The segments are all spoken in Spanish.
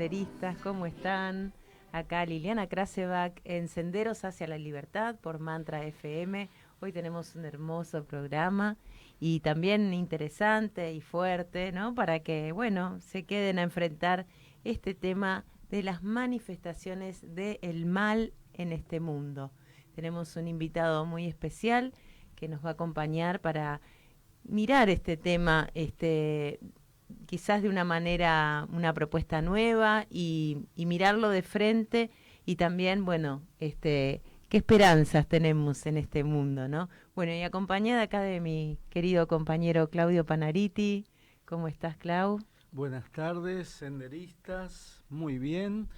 senderistas, ¿cómo están? Acá Liliana Krasevak en Senderos hacia la Libertad por Mantra FM. Hoy tenemos un hermoso programa y también interesante y fuerte, ¿no? Para que, bueno, se queden a enfrentar este tema de las manifestaciones del mal en este mundo. Tenemos un invitado muy especial que nos va a acompañar para mirar este tema, quizás de una manera, una propuesta nueva y mirarlo de frente y también, bueno, qué esperanzas tenemos en este mundo, ¿no? Bueno, y acompañada acá de mi querido compañero Claudio Panariti. ¿Cómo estás, Clau? Buenas tardes, senderistas, muy bien.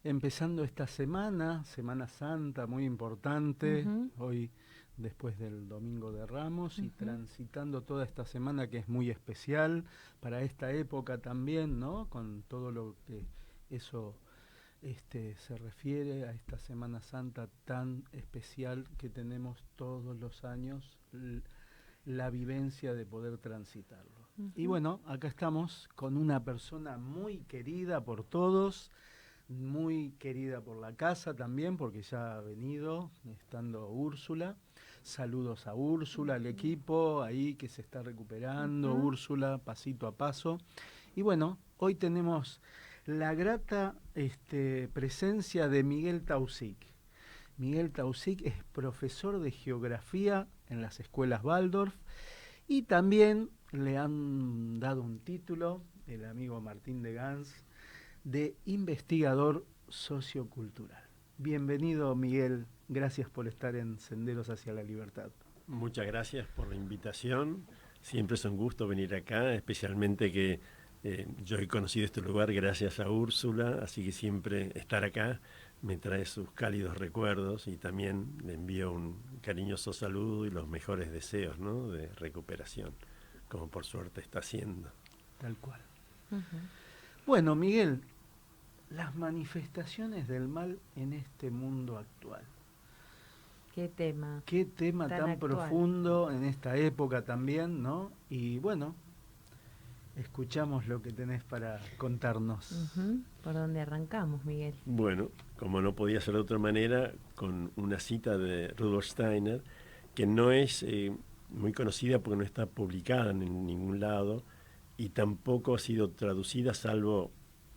Empezando esta semana, Semana Santa, muy importante, hoy después del Domingo de Ramos y transitando toda esta semana que es muy especial para esta época también, ¿no? Con todo lo que eso se refiere a esta Semana Santa tan especial que tenemos todos los años, la vivencia de poder transitarlo. Y bueno, acá estamos con una persona muy querida por todos, muy querida por la casa también, porque ya ha venido, estando Úrsula. Saludos a Úrsula, al equipo ahí que se está recuperando, Úrsula, pasito a paso. Y bueno, hoy tenemos la grata presencia de Miguel Taussig. Miguel Taussig es profesor de geografía en las escuelas Waldorf y también le han dado un título, el amigo Martín de Gans, de investigador sociocultural. Bienvenido, Miguel, gracias por estar en Senderos hacia la Libertad. Muchas gracias por la invitación, siempre es un gusto venir acá, especialmente que yo he conocido este lugar gracias a Úrsula, así que siempre estar acá me trae sus cálidos recuerdos y también le envío un cariñoso saludo y los mejores deseos, ¿no?, de recuperación, como por suerte está haciendo. Tal cual. Bueno, Miguel, las manifestaciones del mal en este mundo actual. Qué tema. Qué tema tan profundo en esta época también, ¿no? Y bueno, escuchamos lo que tenés para contarnos. ¿Por dónde arrancamos, Miguel? Bueno, como no podía ser de otra manera, con una cita de Rudolf Steiner, que no es muy conocida porque no está publicada en ningún lado y tampoco ha sido traducida, salvo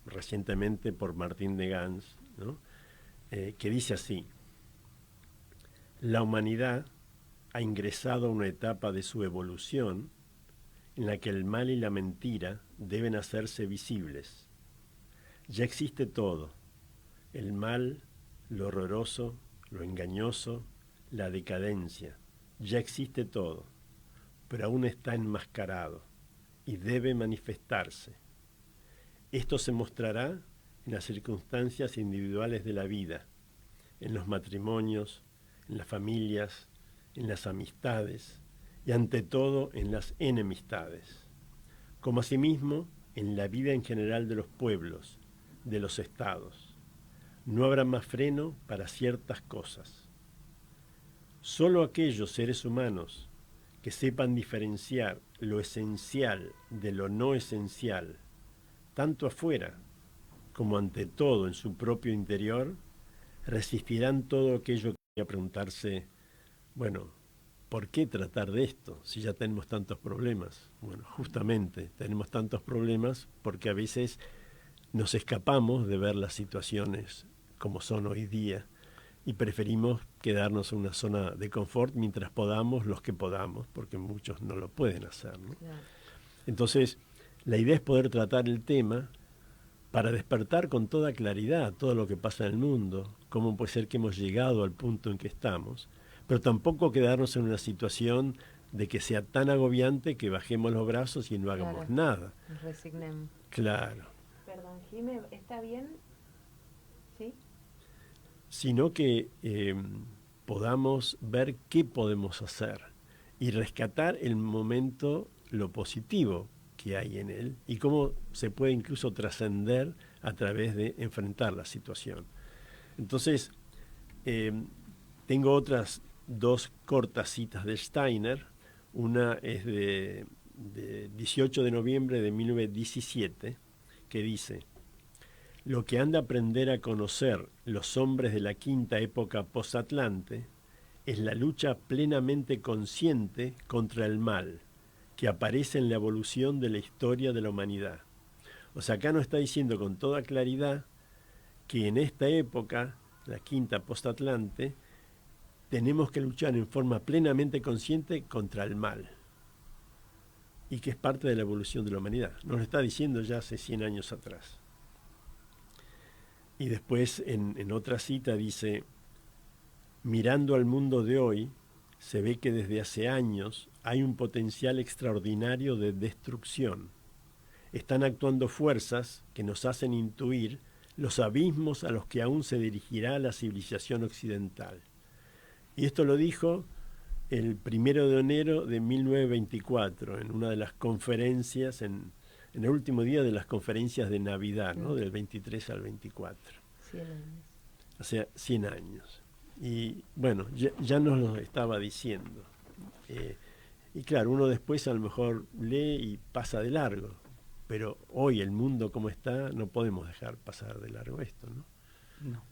recientemente por Martín de Gans, ¿no? Que dice así: la humanidad ha ingresado a una etapa de su evolución en la que el mal y la mentira deben hacerse visibles. Ya existe todo: el mal, lo horroroso, lo engañoso, la decadencia. Ya existe todo, pero aún está enmascarado y debe manifestarse. Esto se mostrará en las circunstancias individuales de la vida, en los matrimonios, en las familias, en las amistades y ante todo en las enemistades, como asimismo en la vida en general de los pueblos, de los estados. No habrá más freno para ciertas cosas. Solo aquellos seres humanos que sepan diferenciar lo esencial de lo no esencial, tanto afuera como ante todo en su propio interior, resistirán todo aquello que a preguntarse, bueno, ¿por qué tratar de esto si ya tenemos tantos problemas? Bueno, justamente tenemos tantos problemas porque a veces nos escapamos de ver las situaciones como son hoy día y preferimos quedarnos en una zona de confort mientras podamos, los que podamos, porque muchos no lo pueden hacer, ¿no? Claro. Entonces, la idea es poder tratar el tema para despertar con toda claridad todo lo que pasa en el mundo, cómo puede ser que hemos llegado al punto en que estamos, pero tampoco quedarnos en una situación de que sea tan agobiante que bajemos los brazos y no hagamos nada. Nos resignemos. Claro. Perdón, Jimé, ¿está bien? ¿Sí? Sino que podamos ver qué podemos hacer y rescatar el momento, lo positivo que hay en él y cómo se puede incluso trascender a través de enfrentar la situación. Entonces, tengo otras dos cortas citas de Steiner. Una es de 18 de noviembre de 1917, que dice: lo que han de aprender a conocer los hombres de la quinta época posatlante es la lucha plenamente consciente contra el mal, que aparece en la evolución de la historia de la humanidad. O sea, acá nos está diciendo con toda claridad que en esta época, la quinta postatlante, tenemos que luchar en forma plenamente consciente contra el mal, y que es parte de la evolución de la humanidad. Nos lo está diciendo ya hace 100 años atrás. Y después en otra cita dice: mirando al mundo de hoy, se ve que desde hace años hay un potencial extraordinario de destrucción. Están actuando fuerzas que nos hacen intuir los abismos a los que aún se dirigirá la civilización occidental. Y esto lo dijo el 1 de enero de 1924, en una de las conferencias, en el último día de las conferencias de Navidad, ¿no? Del 23 al 24. 100 años. O sea, 100 años. Y bueno, ya nos lo estaba diciendo. Y claro, uno después a lo mejor lee y pasa de largo, pero hoy el mundo como está, no podemos dejar pasar de largo esto, ¿no?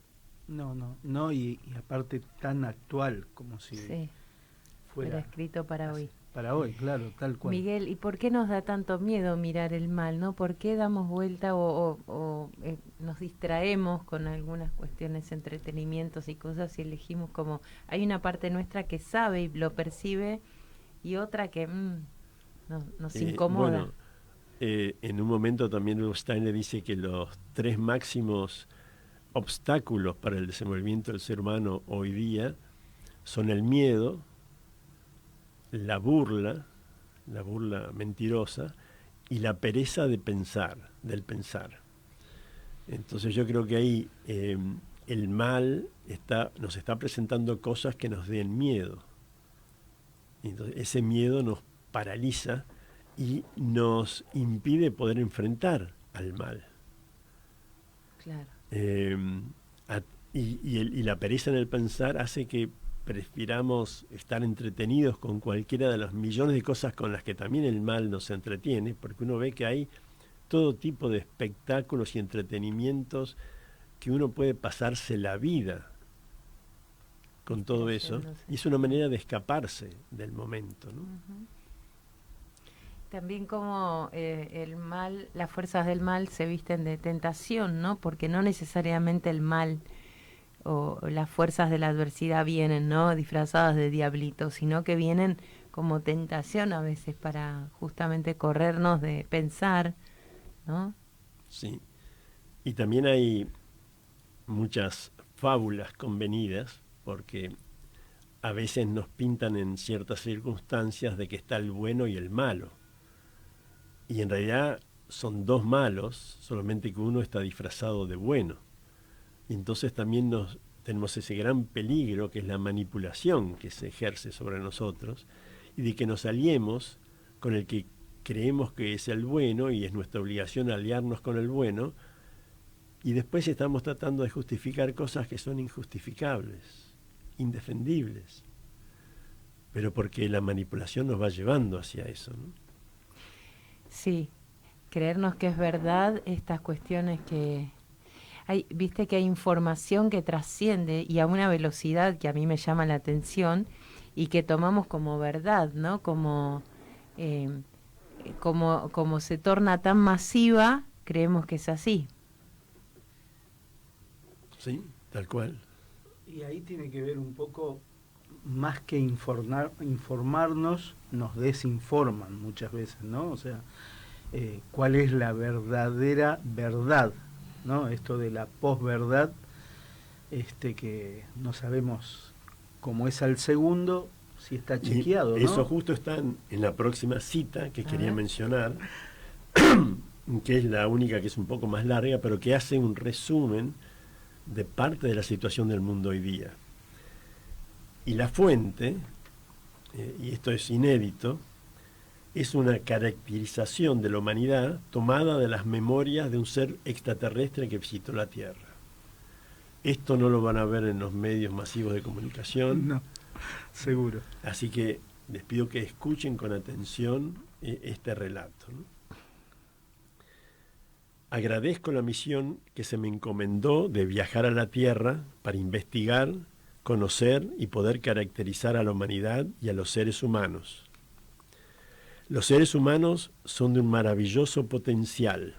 No, y aparte tan actual como si fuera escrito para hoy. Para hoy, claro, tal cual. Miguel, ¿y por qué nos da tanto miedo mirar el mal, no? ¿Por qué damos vuelta o nos distraemos con algunas cuestiones, entretenimientos y cosas, y elegimos como... Hay una parte nuestra que sabe y lo percibe, y otra que nos incomoda. Bueno, en un momento también Rudolf Steiner dice que los 3 máximos obstáculos para el desenvolvimiento del ser humano hoy día son el miedo, la burla mentirosa y la pereza de pensar, del pensar. Entonces yo creo que ahí el mal nos está presentando cosas que nos den miedo. Entonces ese miedo nos paraliza y nos impide poder enfrentar al mal. Claro. Y la pereza en el pensar hace que prefiramos estar entretenidos con cualquiera de las millones de cosas con las que también el mal nos entretiene, porque uno ve que hay todo tipo de espectáculos y entretenimientos que uno puede pasarse la vida con todo eso, y es una manera de escaparse del momento, ¿no? Uh-huh. También como el mal, las fuerzas del mal se visten de tentación, ¿no? Porque no necesariamente el mal o las fuerzas de la adversidad vienen, ¿no?, disfrazadas de diablitos, sino que vienen como tentación a veces para justamente corrernos de pensar, ¿no? Sí. Y también hay muchas fábulas convenidas, porque a veces nos pintan en ciertas circunstancias de que está el bueno y el malo. Y en realidad son 2 malos, solamente que uno está disfrazado de bueno. Y entonces también tenemos ese gran peligro que es la manipulación que se ejerce sobre nosotros, y de que nos aliemos con el que creemos que es el bueno, y es nuestra obligación aliarnos con el bueno, y después estamos tratando de justificar cosas que son injustificables, indefendibles, pero porque la manipulación nos va llevando hacia eso, ¿no? Sí, creernos que es verdad estas cuestiones que... Viste que hay información que trasciende y a una velocidad que a mí me llama la atención y que tomamos como verdad, ¿no? Como se torna tan masiva, creemos que es así. Sí, tal cual. Y ahí tiene que ver un poco, más que informarnos, nos desinforman muchas veces, ¿no? O sea, ¿cuál es la verdadera verdad? ¿No? Esto de la posverdad, que no sabemos cómo es al segundo, si está chequeado, ¿no? Eso justo está en la próxima cita que quería mencionar, que es la única que es un poco más larga, pero que hace un resumen de parte de la situación del mundo hoy día. Y la fuente, y esto es inédito, es una caracterización de la humanidad tomada de las memorias de un ser extraterrestre que visitó la Tierra. Esto no lo van a ver en los medios masivos de comunicación. No, seguro. Así que les pido que escuchen con atención este relato, ¿no? Agradezco la misión que se me encomendó de viajar a la Tierra para investigar, conocer y poder caracterizar a la humanidad y a los seres humanos. Los seres humanos son de un maravilloso potencial,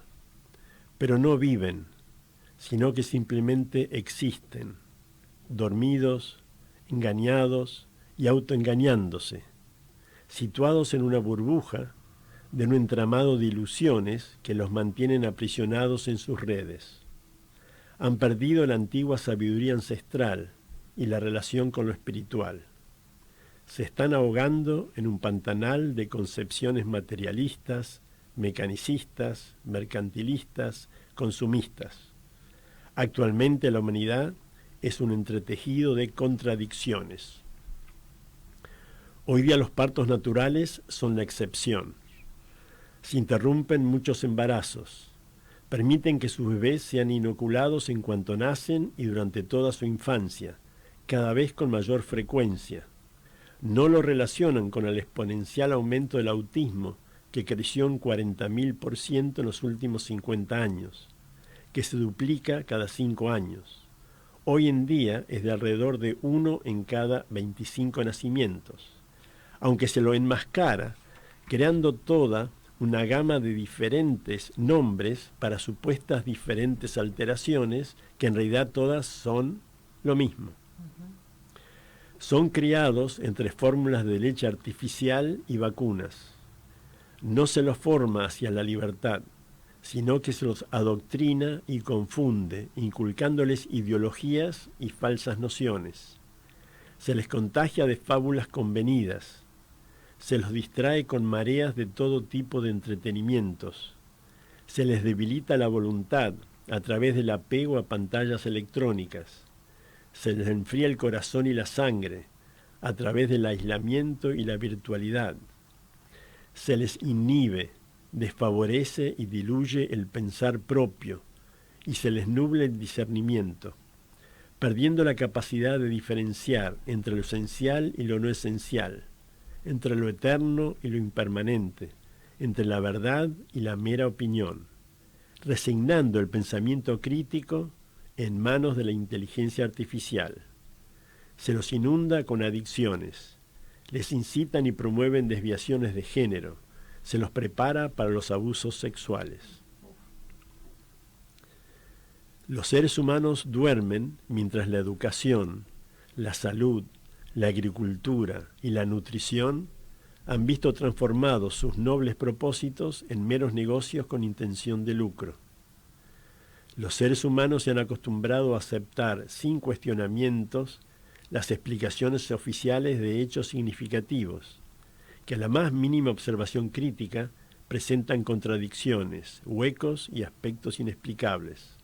pero no viven, sino que simplemente existen, dormidos, engañados y autoengañándose, situados en una burbuja de un entramado de ilusiones que los mantienen aprisionados en sus redes. Han perdido la antigua sabiduría ancestral y la relación con lo espiritual. Se están ahogando en un pantanal de concepciones materialistas, mecanicistas, mercantilistas, consumistas. Actualmente la humanidad es un entretejido de contradicciones. Hoy día los partos naturales son la excepción. Se interrumpen muchos embarazos. Permiten que sus bebés sean inoculados en cuanto nacen y durante toda su infancia, cada vez con mayor frecuencia. No lo relacionan con el exponencial aumento del autismo, que creció en 40.000% en los últimos 50 años, que se duplica cada 5 años. Hoy en día es de alrededor de 1 en cada 25 nacimientos, aunque se lo enmascara, creando toda una gama de diferentes nombres para supuestas diferentes alteraciones, que en realidad todas son lo mismo. Son criados entre fórmulas de leche artificial y vacunas. No se los forma hacia la libertad, sino que se los adoctrina y confunde, inculcándoles ideologías y falsas nociones. Se les contagia de fábulas convenidas. Se los distrae con mareas de todo tipo de entretenimientos. Se les debilita la voluntad a través del apego a pantallas electrónicas. Se les enfría el corazón y la sangre a través del aislamiento y la virtualidad. Se les inhibe, desfavorece y diluye el pensar propio, y se les nubla el discernimiento, perdiendo la capacidad de diferenciar entre lo esencial y lo no esencial, entre lo eterno y lo impermanente, entre la verdad y la mera opinión, resignando el pensamiento crítico en manos de la inteligencia artificial. Se los inunda con adicciones, les incitan y promueven desviaciones de género, se los prepara para los abusos sexuales. Los seres humanos duermen mientras la educación, la salud, la agricultura y la nutrición han visto transformados sus nobles propósitos en meros negocios con intención de lucro. Los seres humanos se han acostumbrado a aceptar sin cuestionamientos las explicaciones oficiales de hechos significativos, que a la más mínima observación crítica presentan contradicciones, huecos y aspectos inexplicables.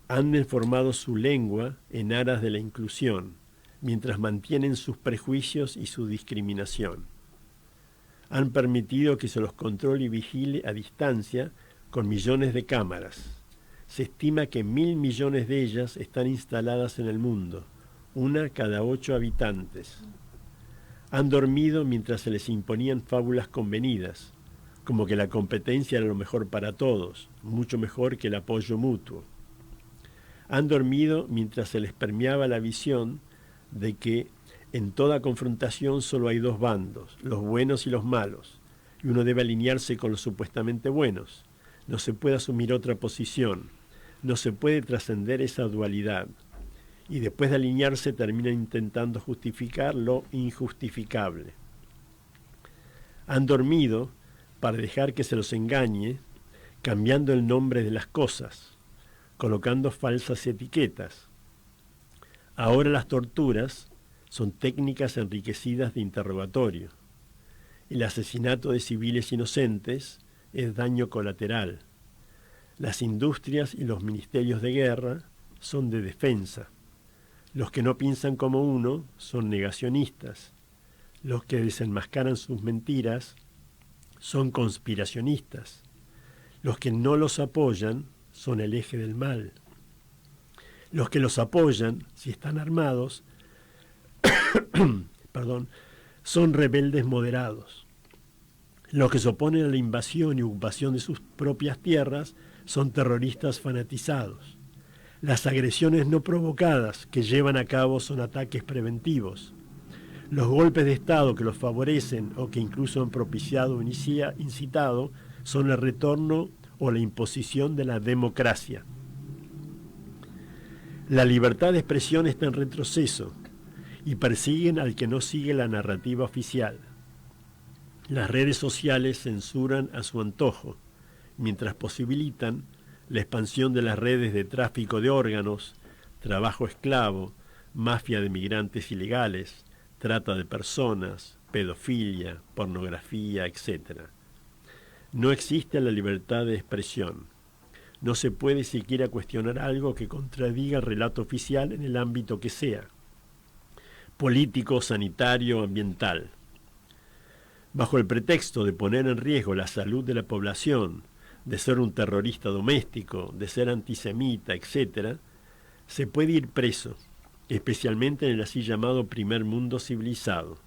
Han deformado su lengua en aras de la inclusión, mientras mantienen sus prejuicios y su discriminación. Han permitido que se los controle y vigile a distancia con millones de cámaras. Se estima que 1.000 millones de ellas están instaladas en el mundo, una cada 8 habitantes. Han dormido mientras se les imponían fábulas convenidas, como que la competencia era lo mejor para todos, mucho mejor que el apoyo mutuo. Han dormido mientras se les permeaba la visión de que en toda confrontación solo hay dos bandos, los buenos y los malos, y uno debe alinearse con los supuestamente buenos. No se puede asumir otra posición, no se puede trascender esa dualidad. Y después de alinearse terminan intentando justificar lo injustificable. Han dormido para dejar que se los engañe, cambiando el nombre de las cosas, colocando falsas etiquetas. Ahora las torturas son técnicas enriquecidas de interrogatorio. El asesinato de civiles inocentes es daño colateral. Las industrias y los ministerios de guerra son de defensa. Los que no piensan como uno son negacionistas. Los que desenmascaran sus mentiras son conspiracionistas. Los que no los apoyan son el eje del mal. Los que los apoyan, si están armados, son rebeldes moderados. Los que se oponen a la invasión y ocupación de sus propias tierras son terroristas fanatizados. Las agresiones no provocadas que llevan a cabo son ataques preventivos. Los golpes de Estado que los favorecen o que incluso han propiciado o incitado son el retorno o la imposición de la democracia. La libertad de expresión está en retroceso y persiguen al que no sigue la narrativa oficial. Las redes sociales censuran a su antojo, mientras posibilitan la expansión de las redes de tráfico de órganos, trabajo esclavo, mafia de migrantes ilegales, trata de personas, pedofilia, pornografía, etc. No existe la libertad de expresión. No se puede siquiera cuestionar algo que contradiga el relato oficial en el ámbito que sea, político, sanitario, ambiental. Bajo el pretexto de poner en riesgo la salud de la población, de ser un terrorista doméstico, de ser antisemita, etc., se puede ir preso, especialmente en el así llamado primer mundo civilizado.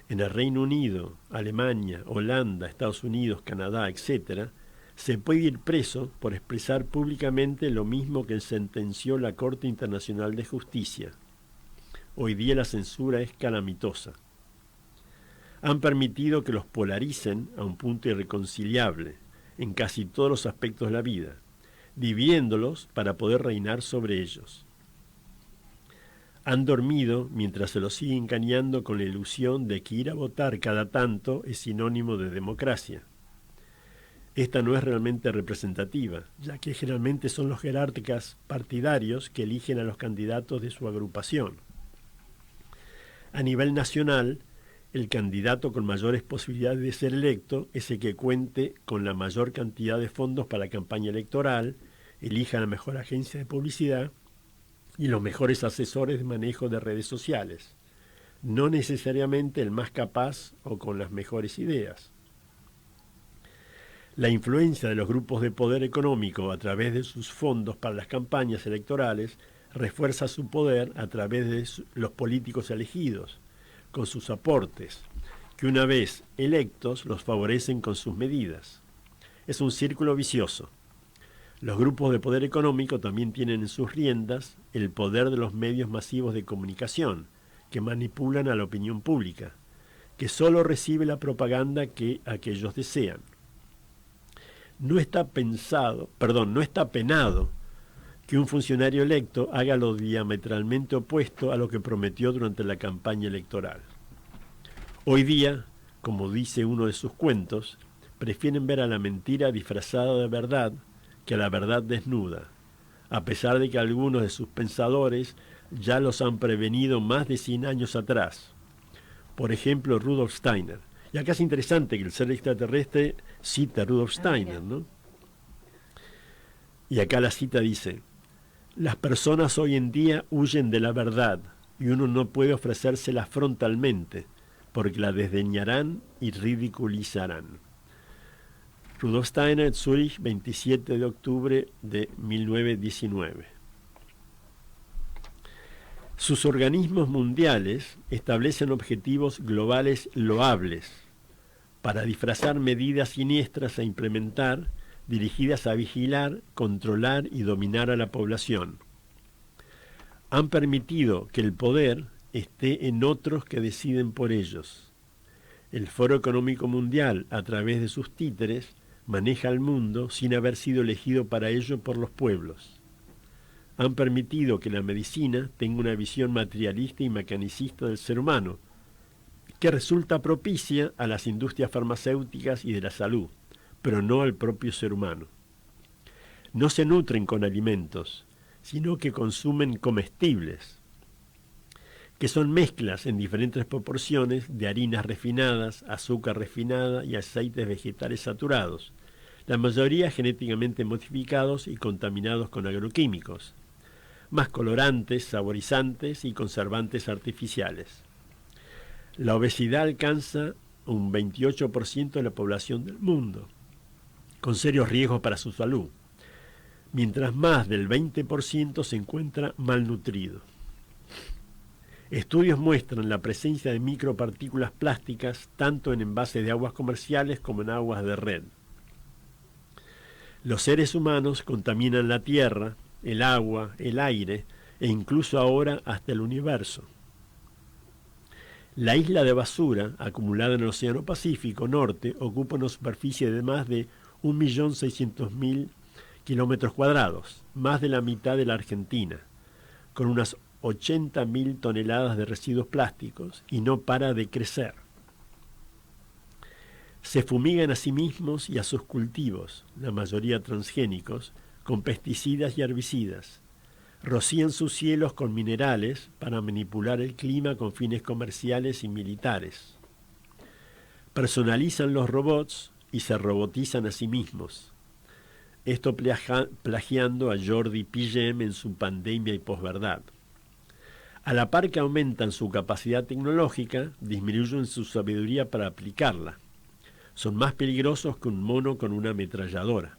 En el Reino Unido, Alemania, Holanda, Estados Unidos, Canadá, etc., se puede ir preso por expresar públicamente lo mismo que sentenció la Corte Internacional de Justicia. Hoy día la censura es calamitosa. Han permitido que los polaricen a un punto irreconciliable en casi todos los aspectos de la vida, dividiéndolos para poder reinar sobre ellos. Han dormido mientras se los sigue engañando con la ilusión de que ir a votar cada tanto es sinónimo de democracia. Esta no es realmente representativa, ya que generalmente son los jerarcas partidarios que eligen a los candidatos de su agrupación. A nivel nacional, el candidato con mayores posibilidades de ser electo es el que cuente con la mayor cantidad de fondos para la campaña electoral, elija la mejor agencia de publicidad y los mejores asesores de manejo de redes sociales, no necesariamente el más capaz o con las mejores ideas. La influencia de los grupos de poder económico a través de sus fondos para las campañas electorales refuerza su poder a través de los políticos elegidos, con sus aportes, que una vez electos los favorecen con sus medidas. Es un círculo vicioso. Los grupos de poder económico también tienen en sus riendas el poder de los medios masivos de comunicación, que manipulan a la opinión pública, que solo recibe la propaganda que aquellos desean. No está penado que un funcionario electo haga lo diametralmente opuesto a lo que prometió durante la campaña electoral. Hoy día, como dice uno de sus cuentos, prefieren ver a la mentira disfrazada de verdad que a la verdad desnuda, a pesar de que algunos de sus pensadores ya los han prevenido más de 100 años atrás. Por ejemplo, Rudolf Steiner. Y acá es interesante que el ser extraterrestre cita a Rudolf Steiner, ¿no? Y acá la cita dice: las personas hoy en día huyen de la verdad y uno no puede ofrecérsela frontalmente porque la desdeñarán y ridiculizarán. Rudolf Steiner, Zurich, 27 de octubre de 1919. Sus organismos mundiales establecen objetivos globales loables para disfrazar medidas siniestras a implementar, dirigidas a vigilar, controlar y dominar a la población. Han permitido que el poder esté en otros que deciden por ellos. El Foro Económico Mundial, a través de sus títeres, maneja el mundo sin haber sido elegido para ello por los pueblos. Han permitido que la medicina tenga una visión materialista y mecanicista del ser humano, que resulta propicia a las industrias farmacéuticas y de la salud, pero no al propio ser humano. No se nutren con alimentos, sino que consumen comestibles, que son mezclas en diferentes proporciones de harinas refinadas, azúcar refinada y aceites vegetales saturados, la mayoría genéticamente modificados y contaminados con agroquímicos, más colorantes, saborizantes y conservantes artificiales. La obesidad alcanza un 28% de la población del mundo, con serios riesgos para su salud, mientras más del 20% se encuentra malnutrido. Estudios muestran la presencia de micropartículas plásticas tanto en envases de aguas comerciales como en aguas de red. Los seres humanos contaminan la tierra, el agua, el aire e incluso ahora hasta el universo. La isla de basura, acumulada en el Océano Pacífico Norte, ocupa una superficie de más de 1.600.000 kilómetros cuadrados, más de la mitad de la Argentina, con unas 80.000 toneladas de residuos plásticos, y no para de crecer. Se fumigan a sí mismos y a sus cultivos, la mayoría transgénicos, con pesticidas y herbicidas. Rocían sus cielos con minerales para manipular el clima con fines comerciales y militares. Personalizan los robots y se robotizan a sí mismos. Esto plagiando a Jordi Pillem en su Pandemia y Posverdad. A la par que aumentan su capacidad tecnológica, disminuyen su sabiduría para aplicarla. Son más peligrosos que un mono con una ametralladora.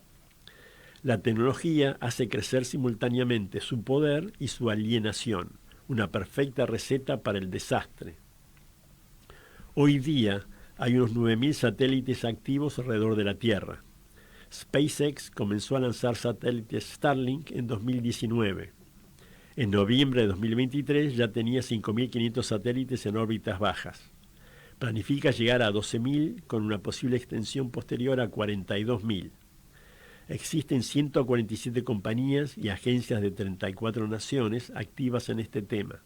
La tecnología hace crecer simultáneamente su poder y su alienación, una perfecta receta para el desastre. Hoy día hay unos 9.000 satélites activos alrededor de la Tierra. SpaceX comenzó a lanzar satélites Starlink en 2019. En noviembre de 2023 ya tenía 5.500 satélites en órbitas bajas. Planifica llegar a 12.000 con una posible extensión posterior a 42.000. Existen 147 compañías y agencias de 34 naciones activas en este tema.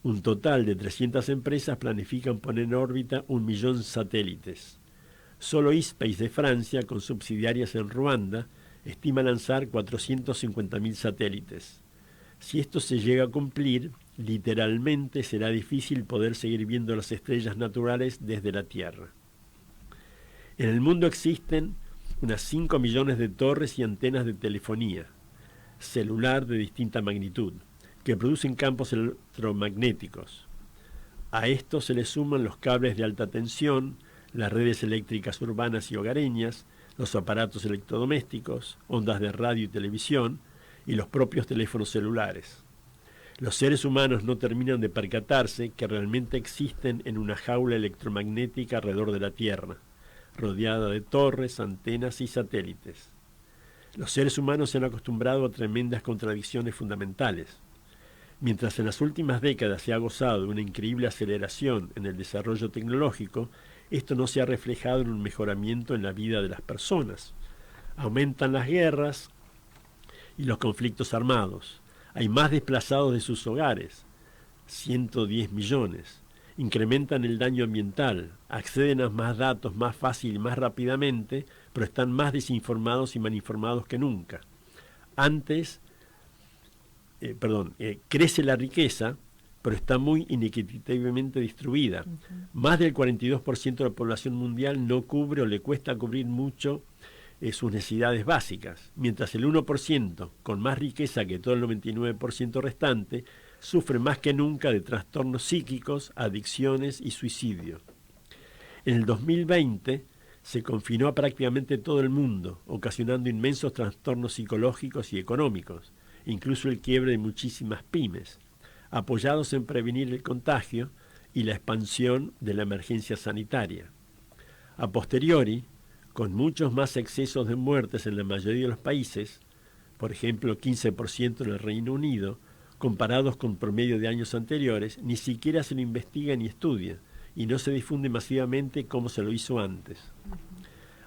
Un total de 300 empresas planifican poner en órbita 1.000.000 satélites. Solo eSpace de Francia, con subsidiarias en Ruanda, estima lanzar 450.000 satélites. Si esto se llega a cumplir, literalmente será difícil poder seguir viendo las estrellas naturales desde la Tierra. En el mundo existen unas 5 millones de torres y antenas de telefonía celular de distinta magnitud, que producen campos electromagnéticos. A esto se le suman los cables de alta tensión, las redes eléctricas urbanas y hogareñas, los aparatos electrodomésticos, ondas de radio y televisión, y los propios teléfonos celulares. Los seres humanos no terminan de percatarse que realmente existen en una jaula electromagnética alrededor de la Tierra, rodeada de torres, antenas y satélites. Los seres humanos se han acostumbrado a tremendas contradicciones fundamentales. Mientras en las últimas décadas se ha gozado de una increíble aceleración en el desarrollo tecnológico, esto no se ha reflejado en un mejoramiento en la vida de las personas. Aumentan las guerras y los conflictos armados. Hay más desplazados de sus hogares, 110 millones. Incrementan el daño ambiental, acceden a más datos más fácil y más rápidamente, pero están más desinformados y malinformados que nunca. Crece la riqueza, pero está muy inequitativamente distribuida. Más del 42% de la población mundial no cubre o le cuesta cubrir mucho sus necesidades básicas, mientras el 1%, con más riqueza que todo el 99% restante, sufre más que nunca de trastornos psíquicos, adicciones y suicidio. En el 2020 se confinó a prácticamente todo el mundo, ocasionando inmensos trastornos psicológicos y económicos, incluso el quiebre de muchísimas pymes, apoyados en prevenir el contagio y la expansión de la emergencia sanitaria. A posteriori, con muchos más excesos de muertes en la mayoría de los países, por ejemplo 15% en el Reino Unido, comparados con promedio de años anteriores, ni siquiera se lo investiga ni estudia, y no se difunde masivamente como se lo hizo antes.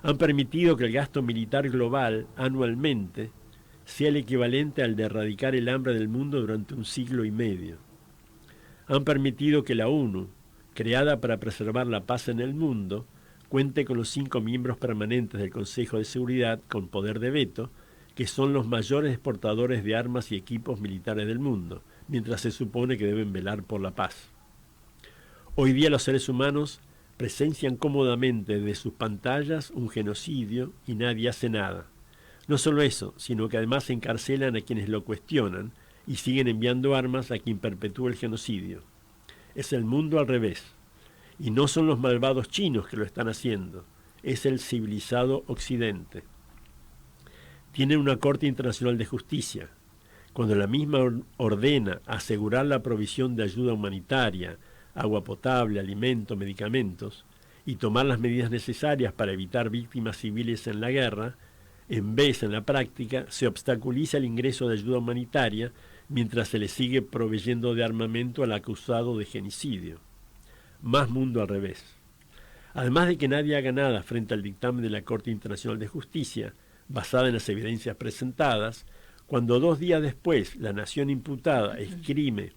Han permitido que el gasto militar global anualmente sea el equivalente al de erradicar el hambre del mundo durante 1 siglo y medio. Han permitido que la ONU, creada para preservar la paz en el mundo, cuente con los 5 miembros permanentes del Consejo de Seguridad con poder de veto, que son los mayores exportadores de armas y equipos militares del mundo, mientras se supone que deben velar por la paz. Hoy día los seres humanos presencian cómodamente desde sus pantallas un genocidio y nadie hace nada. No solo eso, sino que además encarcelan a quienes lo cuestionan y siguen enviando armas a quien perpetúa el genocidio. Es el mundo al revés. Y no son los malvados chinos que lo están haciendo, es el civilizado Occidente. Tienen una Corte Internacional de Justicia. Cuando la misma ordena asegurar la provisión de ayuda humanitaria, agua potable, alimento, medicamentos, y tomar las medidas necesarias para evitar víctimas civiles en la guerra, En vez, en la práctica, se obstaculiza el ingreso de ayuda humanitaria mientras se le sigue proveyendo de armamento al acusado de genocidio. Más mundo al revés. Además de que nadie haga nada frente al dictamen de la Corte Internacional de Justicia, basada en las evidencias presentadas, cuando 2 días después la nación imputada esgrime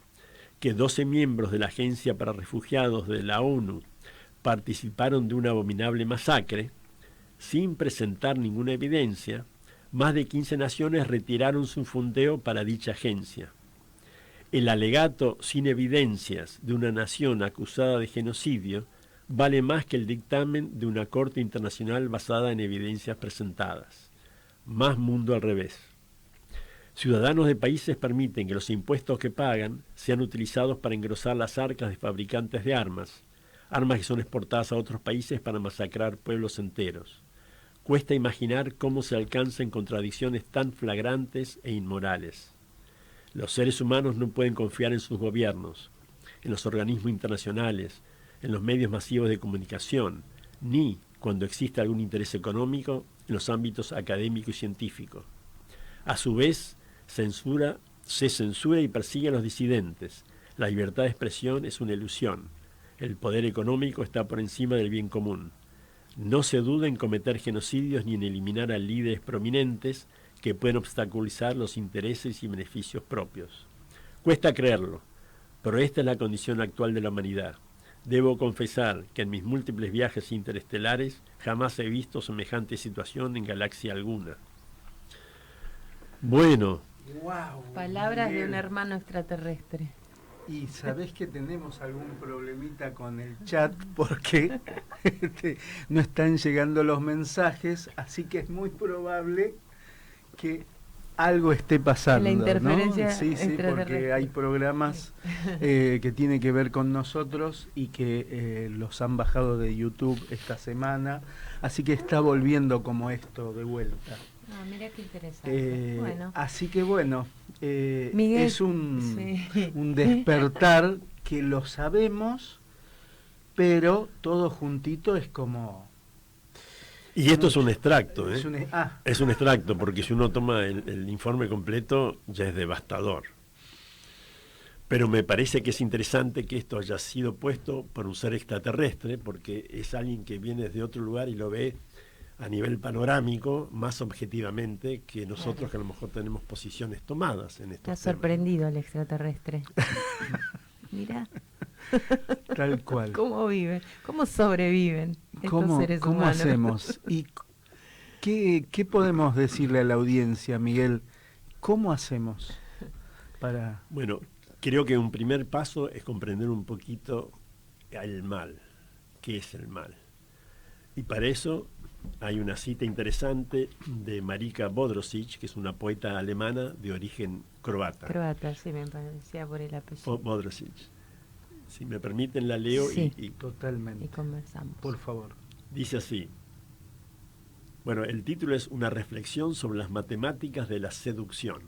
que 12 miembros de la Agencia para Refugiados de la ONU participaron de una abominable masacre, sin presentar ninguna evidencia, más de 15 naciones retiraron su fundeo para dicha agencia. El alegato sin evidencias de una nación acusada de genocidio vale más que el dictamen de una Corte Internacional basada en evidencias presentadas. Más mundo al revés. Ciudadanos de países permiten que los impuestos que pagan sean utilizados para engrosar las arcas de fabricantes de armas que son exportadas a otros países para masacrar pueblos enteros. Cuesta imaginar cómo se alcanzan contradicciones tan flagrantes e inmorales. Los seres humanos no pueden confiar en sus gobiernos, en los organismos internacionales, en los medios masivos de comunicación, ni, cuando existe algún interés económico, en los ámbitos académico y científico. A su vez, se censura y persigue a los disidentes. La libertad de expresión es una ilusión. El poder económico está por encima del bien común. No se duda en cometer genocidios ni en eliminar a líderes prominentes que pueden obstaculizar los intereses y beneficios propios. Cuesta creerlo, pero esta es la condición actual de la humanidad. Debo confesar que en mis múltiples viajes interestelares jamás he visto semejante situación en galaxia alguna. Bueno. Wow, palabras Miguel. de un hermano extraterrestre. Y sabés que tenemos algún problemita con el chat porque no están llegando los mensajes, así que es muy probable que algo esté pasando. La interferencia, ¿no? Sí, porque hay programas que tienen que ver con nosotros y que los han bajado de YouTube esta semana, así que está volviendo como esto de vuelta. Ah, mira qué interesante. Bueno. Así que bueno, Miguel, es un despertar que lo sabemos, pero todo juntito es como... Y esto es un extracto, ¿eh? Es Es un extracto, porque si uno toma el informe completo ya es devastador. Pero me parece que es interesante que esto haya sido puesto por un ser extraterrestre, porque es alguien que viene desde otro lugar y lo ve a nivel panorámico, más objetivamente que nosotros, claro, que a lo mejor tenemos posiciones tomadas en estos temas. Está sorprendido el extraterrestre. Mira. Tal cual. ¿Cómo viven? ¿Cómo sobreviven estos seres ¿Cómo humanos? hacemos? ¿Y qué podemos decirle a la audiencia, Miguel? ¿Cómo hacemos para...? Bueno, creo que un primer paso es comprender un poquito el mal. ¿Qué es el mal? Y para eso hay una cita interesante de Marika Bodrosic, que es una poeta alemana de origen croata. Croata, sí, me parecía por el apellido. Bodrosic. Si me permiten, la leo sí, y totalmente. Y conversamos. Por favor. Dice así. Bueno, el título es Una reflexión sobre las matemáticas de la seducción.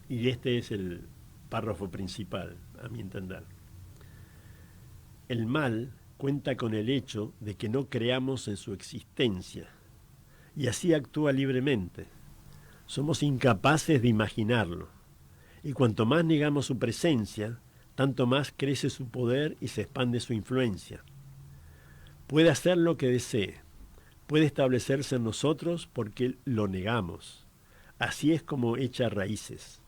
Y este es el párrafo principal, a mi entender. El mal cuenta con el hecho de que no creamos en su existencia, y así actúa libremente. Somos incapaces de imaginarlo, y cuanto más negamos su presencia, tanto más crece su poder y se expande su influencia. Puede hacer lo que desee, puede establecerse en nosotros porque lo negamos. Así es como echa raíces.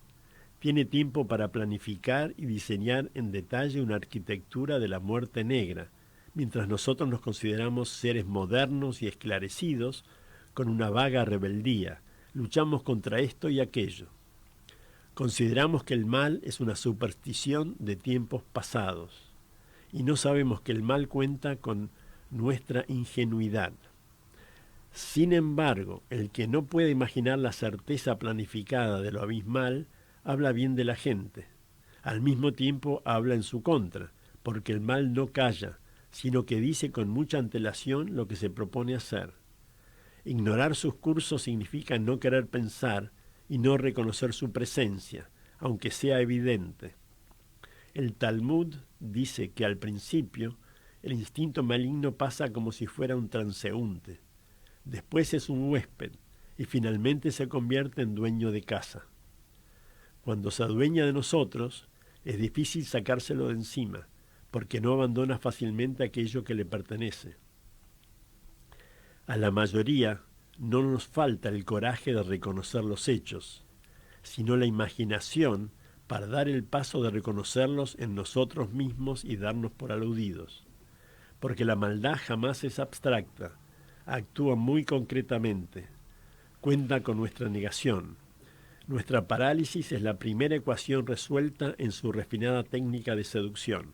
Tiene tiempo para planificar y diseñar en detalle una arquitectura de la muerte negra, mientras nosotros nos consideramos seres modernos y esclarecidos con una vaga rebeldía. Luchamos contra esto y aquello. Consideramos que el mal es una superstición de tiempos pasados y no sabemos que el mal cuenta con nuestra ingenuidad. Sin embargo, el que no puede imaginar la certeza planificada de lo abismal, habla bien de la gente. Al mismo tiempo habla en su contra, porque el mal no calla, sino que dice con mucha antelación lo que se propone hacer. Ignorar sus cursos significa no querer pensar y no reconocer su presencia, aunque sea evidente. El Talmud dice que al principio el instinto maligno pasa como si fuera un transeúnte. Después es un huésped, y finalmente se convierte en dueño de casa. Cuando se adueña de nosotros, es difícil sacárselo de encima, porque no abandona fácilmente aquello que le pertenece. A la mayoría no nos falta el coraje de reconocer los hechos, sino la imaginación para dar el paso de reconocerlos en nosotros mismos y darnos por aludidos. Porque la maldad jamás es abstracta, actúa muy concretamente, cuenta con nuestra negación. Nuestra parálisis es la primera ecuación resuelta en su refinada técnica de seducción.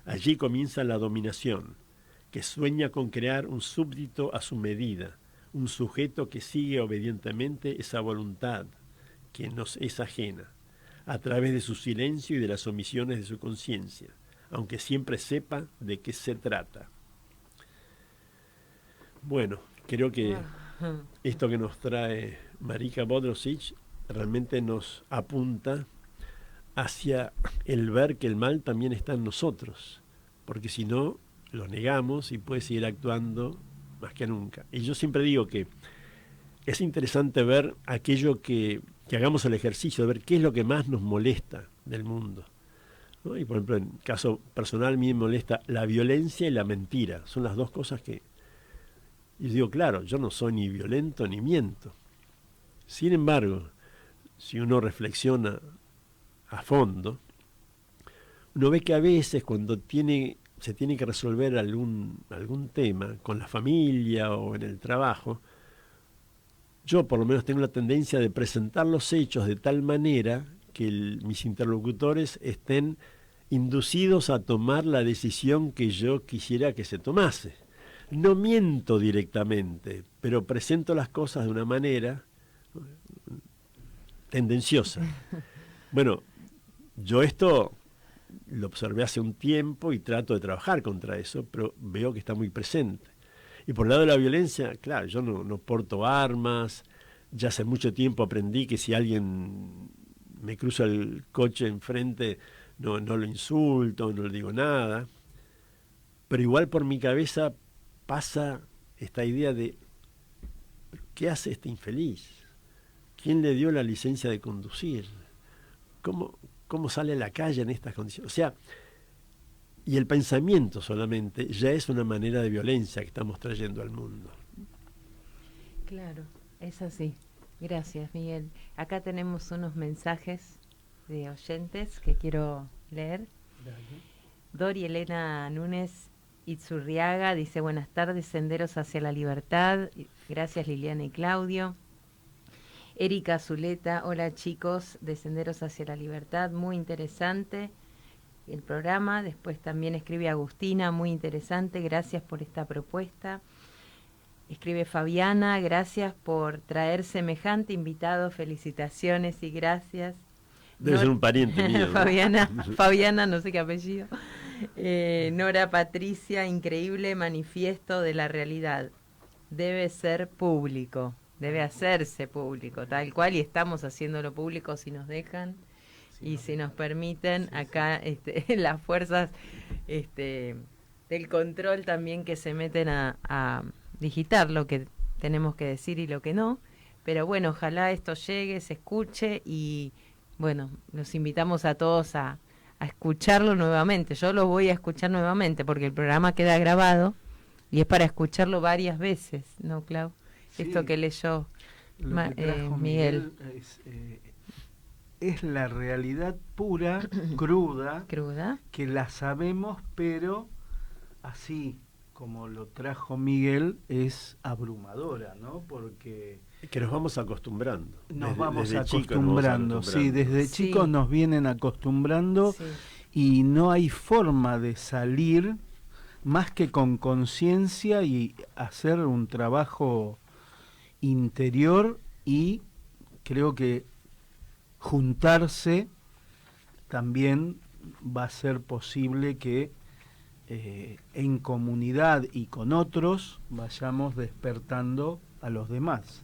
Allí comienza la dominación, que sueña con crear un súbdito a su medida, un sujeto que sigue obedientemente esa voluntad que nos es ajena, a través de su silencio y de las omisiones de su conciencia, aunque siempre sepa de qué se trata. Bueno, creo que esto que nos trae Marika Bodrosic realmente nos apunta hacia el ver que el mal también está en nosotros, porque si no, lo negamos y puede seguir actuando más que nunca. Y yo siempre digo que es interesante ver aquello que hagamos el ejercicio, de ver qué es lo que más nos molesta del mundo, ¿no? Y por ejemplo, en caso personal, a mí me molesta la violencia y la mentira. Son las dos cosas que... Y digo, claro, yo no soy ni violento ni miento. Sin embargo, si uno reflexiona a fondo, uno ve que a veces cuando se tiene que resolver algún tema con la familia o en el trabajo, yo por lo menos tengo la tendencia de presentar los hechos de tal manera que mis interlocutores estén inducidos a tomar la decisión que yo quisiera que se tomase. No miento directamente, pero presento las cosas de una manera tendenciosa. Bueno, yo esto lo observé hace un tiempo y trato de trabajar contra eso, pero veo que está muy presente. Y por el lado de la violencia, claro, yo no porto armas, ya hace mucho tiempo aprendí que si alguien me cruza el coche enfrente, no lo insulto, no le digo nada, pero igual por mi cabeza pasa esta idea de ¿qué hace este infeliz? ¿Quién le dio la licencia de conducir? ¿Cómo sale a la calle en estas condiciones? O sea, y el pensamiento solamente ya es una manera de violencia que estamos trayendo al mundo. Claro, es así. Gracias, Miguel. Acá tenemos unos mensajes de oyentes que quiero leer. Dori Elena Núñez Itzurriaga dice: buenas tardes, Senderos hacia la Libertad. Gracias, Liliana y Claudio. Erika Zuleta: hola chicos de Senderos hacia la Libertad, muy interesante el programa. Después también escribe Agustina: muy interesante, gracias por esta propuesta. Escribe Fabiana: gracias por traer semejante invitado, felicitaciones y gracias. Debe ser un pariente mío, ¿no? Fabiana, no sé qué apellido. Nora Patricia: increíble manifiesto de la realidad. Debe ser público, debe hacerse público, tal cual, y estamos haciéndolo público si nos dejan y si nos permiten. Acá las fuerzas del control también que se meten a digitar lo que tenemos que decir y lo que no. Pero bueno, ojalá esto llegue, se escuche y bueno, los invitamos a todos a escucharlo nuevamente. Yo lo voy a escuchar nuevamente porque el programa queda grabado y es para escucharlo varias veces, ¿no, Clau? Sí, esto que leyó Miguel. Es la realidad pura, cruda, que la sabemos, pero así como lo trajo Miguel, es abrumadora, ¿no? Porque... que nos vamos acostumbrando. Nos vamos acostumbrando, sí, desde chicos nos vienen acostumbrando, sí. Y no hay forma de salir más que con conciencia y hacer un trabajo interior, y creo que juntarse también va a ser posible que en comunidad y con otros vayamos despertando a los demás.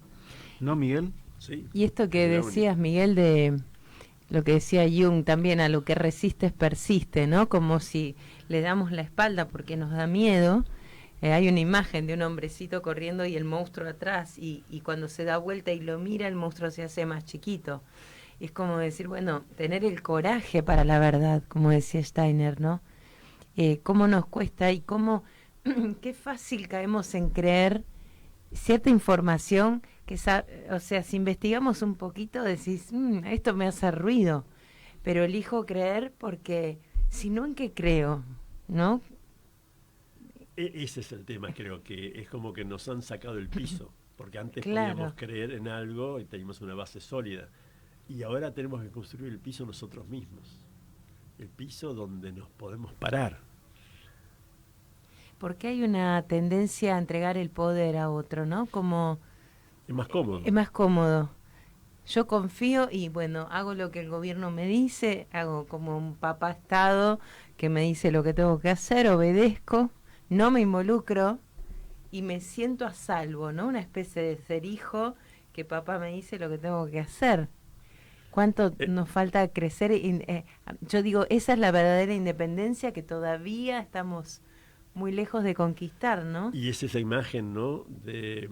¿No, Miguel? Sí. Y esto que decías, Miguel, de lo que decía Jung también, a lo que resistes persiste, ¿no? Como si le damos la espalda porque nos da miedo, Hay una imagen de un hombrecito corriendo y el monstruo atrás, y cuando se da vuelta y lo mira, el monstruo se hace más chiquito. Y es como decir, bueno, tener el coraje para la verdad, como decía Steiner, ¿no? Cómo nos cuesta y cómo, qué fácil caemos en creer cierta información que, o sea, si investigamos un poquito decís, esto me hace ruido, pero elijo creer porque, si no, ¿en qué creo? ¿No? Ese es el tema, creo que es como que nos han sacado el piso, porque antes Claro. podíamos creer en algo y teníamos una base sólida, y ahora tenemos que construir el piso nosotros mismos, el piso donde nos podemos parar. Porque hay una tendencia a entregar el poder a otro, ¿no? Como Es más cómodo. es más cómodo. Yo confío y bueno, hago lo que el gobierno me dice, hago como un papá Estado que me dice lo que tengo que hacer, obedezco, no me involucro y me siento a salvo, ¿no? Una especie de ser hijo que papá me dice lo que tengo que hacer. ¿Cuánto nos falta crecer? Yo digo, esa es la verdadera independencia que todavía estamos muy lejos de conquistar, ¿no? Y es esa imagen, ¿no?, de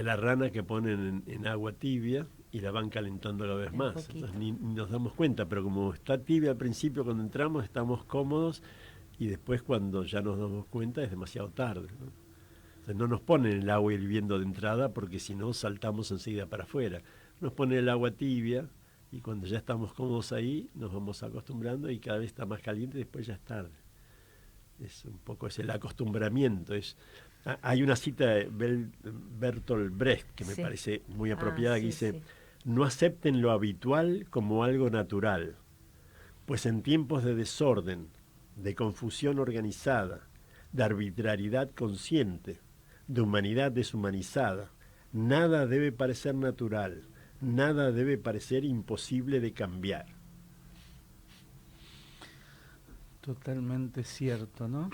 la rana que ponen en agua tibia y la van calentando cada vez más. Entonces, ni nos damos cuenta, pero como está tibia al principio cuando entramos, estamos cómodos, y después cuando ya nos damos cuenta es demasiado tarde, ¿no? O sea, no nos ponen el agua hirviendo de entrada porque si no saltamos enseguida para afuera. Nos ponen el agua tibia y cuando ya estamos cómodos ahí nos vamos acostumbrando y cada vez está más caliente y después ya es tarde. Es un poco el acostumbramiento. Hay una cita de Bertolt Brecht que me parece muy apropiada, que dice: no acepten lo habitual como algo natural, pues en tiempos de desorden, de confusión organizada, de arbitrariedad consciente, de humanidad deshumanizada, nada debe parecer natural, nada debe parecer imposible de cambiar. Totalmente cierto, ¿no?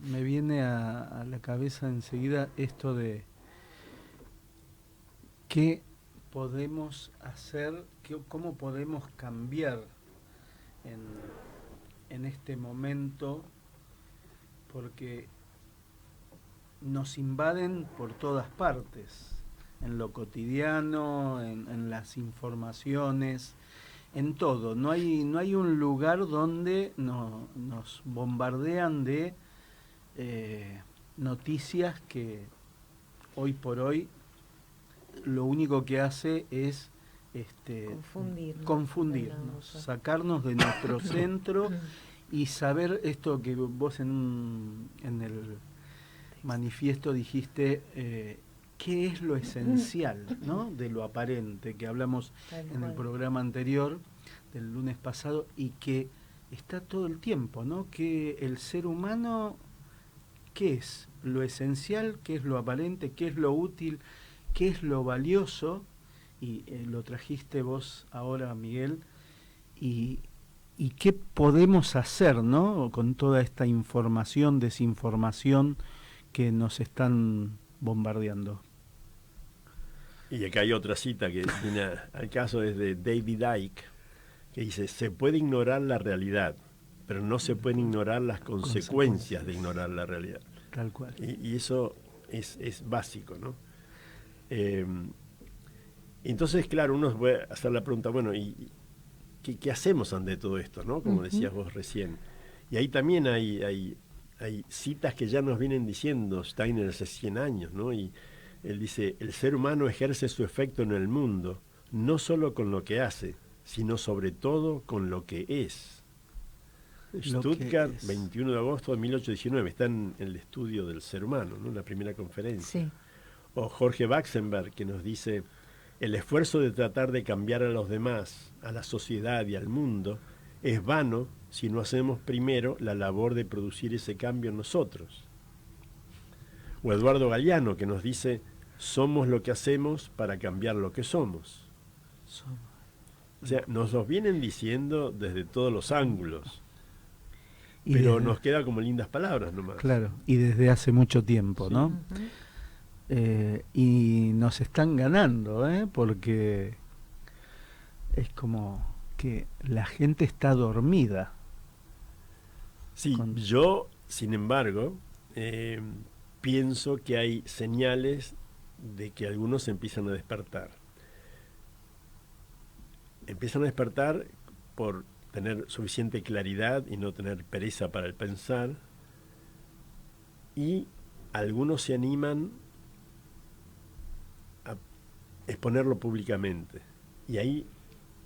Me viene a la cabeza enseguida esto de qué podemos hacer, cómo podemos cambiar en este momento, porque nos invaden por todas partes, en lo cotidiano, en las informaciones, en todo. No hay un lugar donde nos bombardean de noticias que hoy por hoy lo único que hace es confundirnos, sacarnos de nuestro centro y saber esto que vos en el manifiesto dijiste, qué es lo esencial, ¿no?, de lo aparente, que hablamos en el programa anterior del lunes pasado, y que está todo el tiempo, ¿no?, que el ser humano, ¿qué es lo esencial? ¿Qué es lo aparente? ¿Qué es lo útil? ¿Qué es lo valioso? Y lo trajiste vos ahora, Miguel, y qué podemos hacer, ¿no?, con toda esta información, desinformación que nos están bombardeando. Y acá hay otra cita que viene al caso, es de David Icke, que dice: se puede ignorar la realidad, pero no se pueden ignorar las consecuencias de ignorar la realidad. Tal cual. Y eso es básico, ¿no? Entonces, claro, uno puede hacer la pregunta, bueno, ¿y qué hacemos ante todo esto, ¿no?, como decías vos recién. Y ahí también hay citas que ya nos vienen diciendo Steiner hace 100 años, ¿no? Y él dice: el ser humano ejerce su efecto en el mundo, no solo con lo que hace, sino sobre todo con lo que es. Stuttgart, 21 de agosto de 1819, está en el estudio del ser humano, ¿no?, en la primera conferencia. Sí. O Jorge Baxenberg, que nos dice: el esfuerzo de tratar de cambiar a los demás, a la sociedad y al mundo, es vano si no hacemos primero la labor de producir ese cambio en nosotros. O Eduardo Galeano, que nos dice: somos lo que hacemos para cambiar lo que somos. O sea, nos los vienen diciendo desde todos los ángulos, pero nos queda como lindas palabras nomás. Claro, y desde hace mucho tiempo, sí, ¿no? Y nos están ganando, porque es como que la gente está dormida. Sí, yo sin embargo, pienso que hay señales de que algunos empiezan a despertar. Empiezan a despertar por tener suficiente claridad y no tener pereza para el pensar, y algunos se animan a exponerlo públicamente, y ahí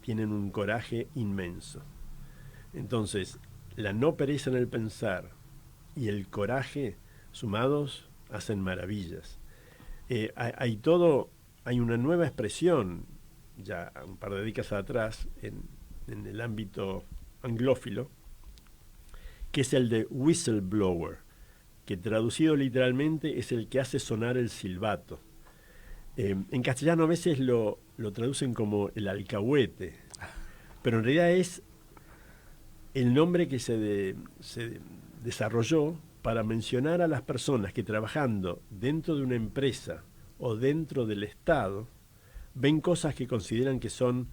tienen un coraje inmenso. Entonces, la no pereza en el pensar y el coraje sumados hacen maravillas. Hay una nueva expresión, ya un par de décadas atrás, en el ámbito anglófilo, que es el de whistleblower, que traducido literalmente es el que hace sonar el silbato. En castellano a veces lo traducen como el alcahuete, pero en realidad es el nombre que se desarrolló para mencionar a las personas que, trabajando dentro de una empresa o dentro del Estado, ven cosas que consideran que son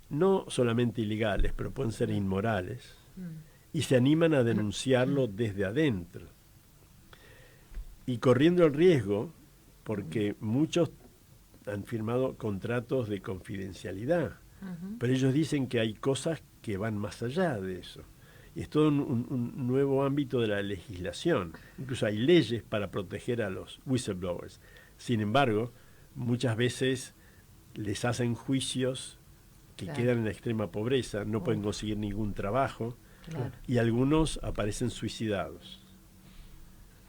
no solamente ilegales, pero pueden ser inmorales, y se animan a denunciarlo desde adentro. Y corriendo el riesgo, porque muchos han firmado contratos de confidencialidad, pero ellos dicen que hay cosas que van más allá de eso. Y es todo un nuevo ámbito de la legislación. Incluso hay leyes para proteger a los whistleblowers. Sin embargo, muchas veces les hacen juicios que quedan en la extrema pobreza, no pueden conseguir ningún trabajo, y algunos aparecen suicidados.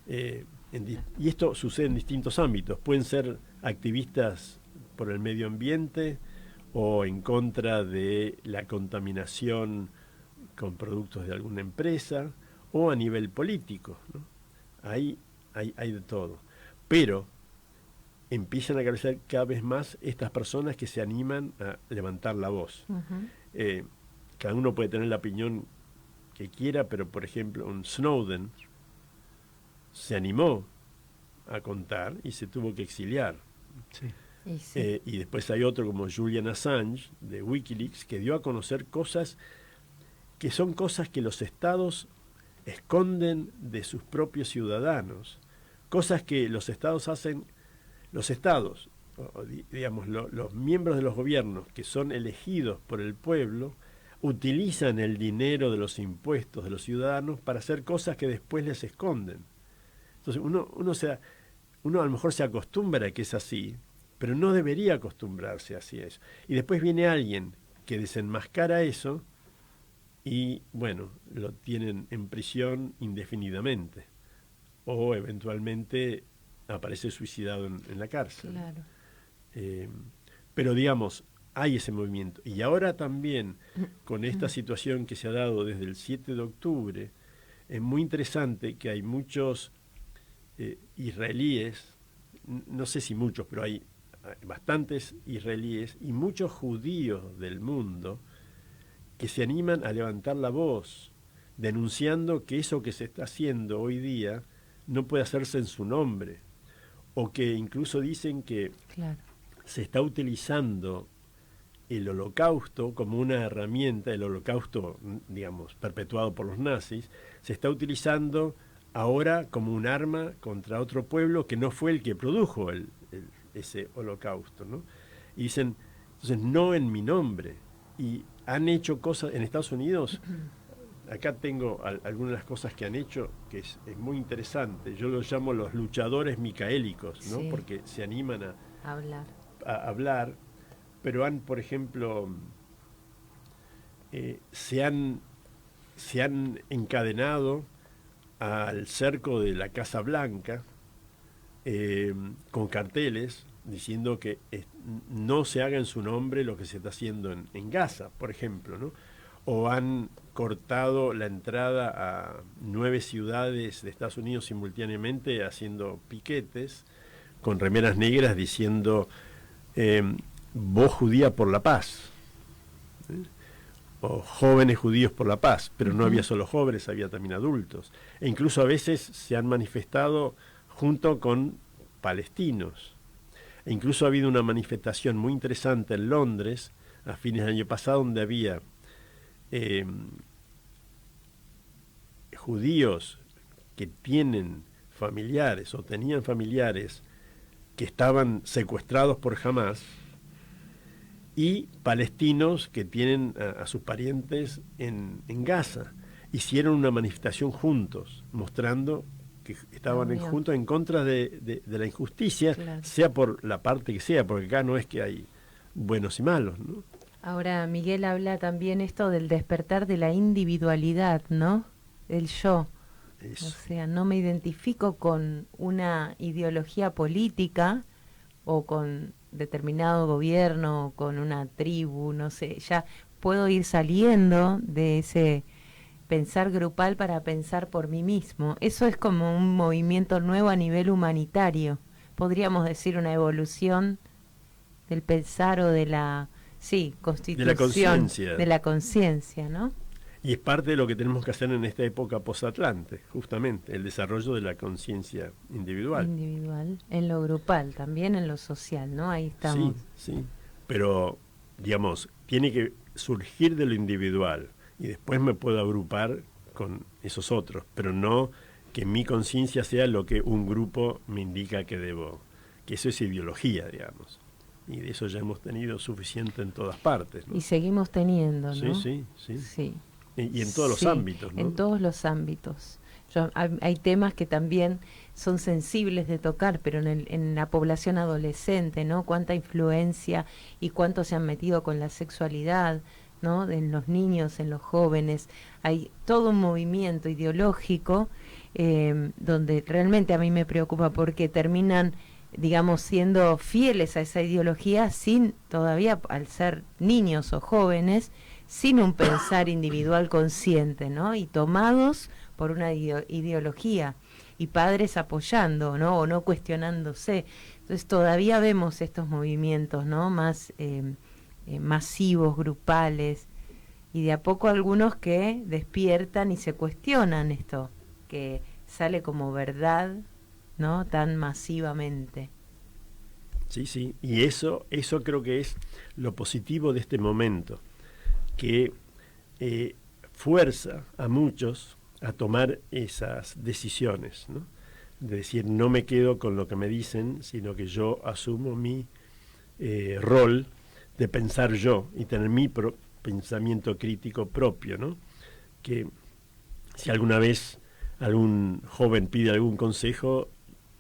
Y esto sucede en distintos ámbitos. Pueden ser activistas por el medio ambiente o en contra de la contaminación con productos de alguna empresa, o a nivel político, ¿no? Hay de todo. Pero empiezan a crecer cada vez más estas personas que se animan a levantar la voz. Cada uno puede tener la opinión que quiera, pero por ejemplo un Snowden se animó a contar y se tuvo que exiliar. Y después hay otro como Julian Assange de Wikileaks, que dio a conocer cosas que son cosas que los estados esconden de sus propios ciudadanos, cosas que los estados hacen. Los estados, digamos, los miembros de los gobiernos que son elegidos por el pueblo, utilizan el dinero de los impuestos de los ciudadanos para hacer cosas que después les esconden. Entonces uno a lo mejor se acostumbra a que es así, pero no debería acostumbrarse así a eso. Y después viene alguien que desenmascara eso y, bueno, lo tienen en prisión indefinidamente, o eventualmente aparece suicidado en la cárcel. Claro. Pero digamos, hay ese movimiento. Y ahora también, con esta situación que se ha dado desde el 7 de octubre, es muy interesante que hay muchos israelíes, no sé si muchos, pero hay bastantes israelíes y muchos judíos del mundo que se animan a levantar la voz, denunciando que eso que se está haciendo hoy día no puede hacerse en su nombre, o que incluso dicen que se está utilizando el holocausto como una herramienta, el holocausto, digamos, perpetuado por los nazis, se está utilizando ahora como un arma contra otro pueblo que no fue el que produjo ese holocausto, ¿no? Y dicen, entonces, no en mi nombre. Y han hecho cosas en Estados Unidos. Acá tengo algunas de las cosas que han hecho, que es muy interesante. Yo los llamo los luchadores micaélicos, ¿no? Sí. Porque se animan a hablar, pero han, por ejemplo, se han encadenado al cerco de la Casa Blanca con carteles diciendo que no se haga en su nombre lo que se está haciendo en Gaza, por ejemplo, ¿no? O han cortado la entrada a 9 ciudades de Estados Unidos simultáneamente haciendo piquetes con remeras negras diciendo voz judía por la paz, o jóvenes judíos por la paz, pero no había solo jóvenes, había también adultos, e incluso a veces se han manifestado junto con palestinos, e incluso ha habido una manifestación muy interesante en Londres a fines del año pasado donde había judíos que tienen familiares o tenían familiares que estaban secuestrados por Hamás, y palestinos que tienen a sus parientes en Gaza. Hicieron una manifestación juntos, mostrando que estaban juntos en contra de la injusticia, claro, sea por la parte que sea, porque acá no es que hay buenos y malos, ¿no? Ahora, Miguel habla también esto del despertar de la individualidad, ¿no? El yo. Eso. O sea, no me identifico con una ideología política o con determinado gobierno o con una tribu, no sé, ya puedo ir saliendo de ese pensar grupal para pensar por mí mismo. Eso es como un movimiento nuevo a nivel humanitario. Podríamos decir una evolución del pensar o de la, sí, constitución, de la conciencia, ¿no? Y es parte de lo que tenemos que hacer en esta época post-Atlante, justamente, el desarrollo de la conciencia individual. Individual, en lo grupal, también en lo social, ¿no? Ahí estamos. Sí, sí, pero, digamos, tiene que surgir de lo individual y después me puedo agrupar con esos otros, pero no que mi conciencia sea lo que un grupo me indica que debo, que eso es ideología, digamos. Y de eso ya hemos tenido suficiente en todas partes, ¿no? Y seguimos teniendo, ¿no? Sí. Y en todos los ámbitos, ¿no? En todos los ámbitos. Hay temas que también son sensibles de tocar, pero en la población adolescente, ¿no? Cuánta influencia y cuánto se han metido con la sexualidad, ¿no? En los niños, en los jóvenes. Hay todo un movimiento ideológico donde realmente a mí me preocupa porque terminan, digamos, siendo fieles a esa ideología sin todavía, al ser niños o jóvenes, sin un pensar individual consciente, ¿no? Y tomados por una ideología y padres apoyando, ¿no? O no cuestionándose. Entonces todavía vemos estos movimientos, ¿no? Más masivos, grupales, y de a poco algunos que despiertan y se cuestionan esto, que sale como verdad, ¿no? Tan masivamente. Sí, y eso creo que es lo positivo de este momento, que fuerza a muchos a tomar esas decisiones, ¿no? De decir, no me quedo con lo que me dicen, sino que yo asumo mi rol de pensar yo y tener mi pensamiento crítico propio, ¿no? Que si alguna vez algún joven pide algún consejo,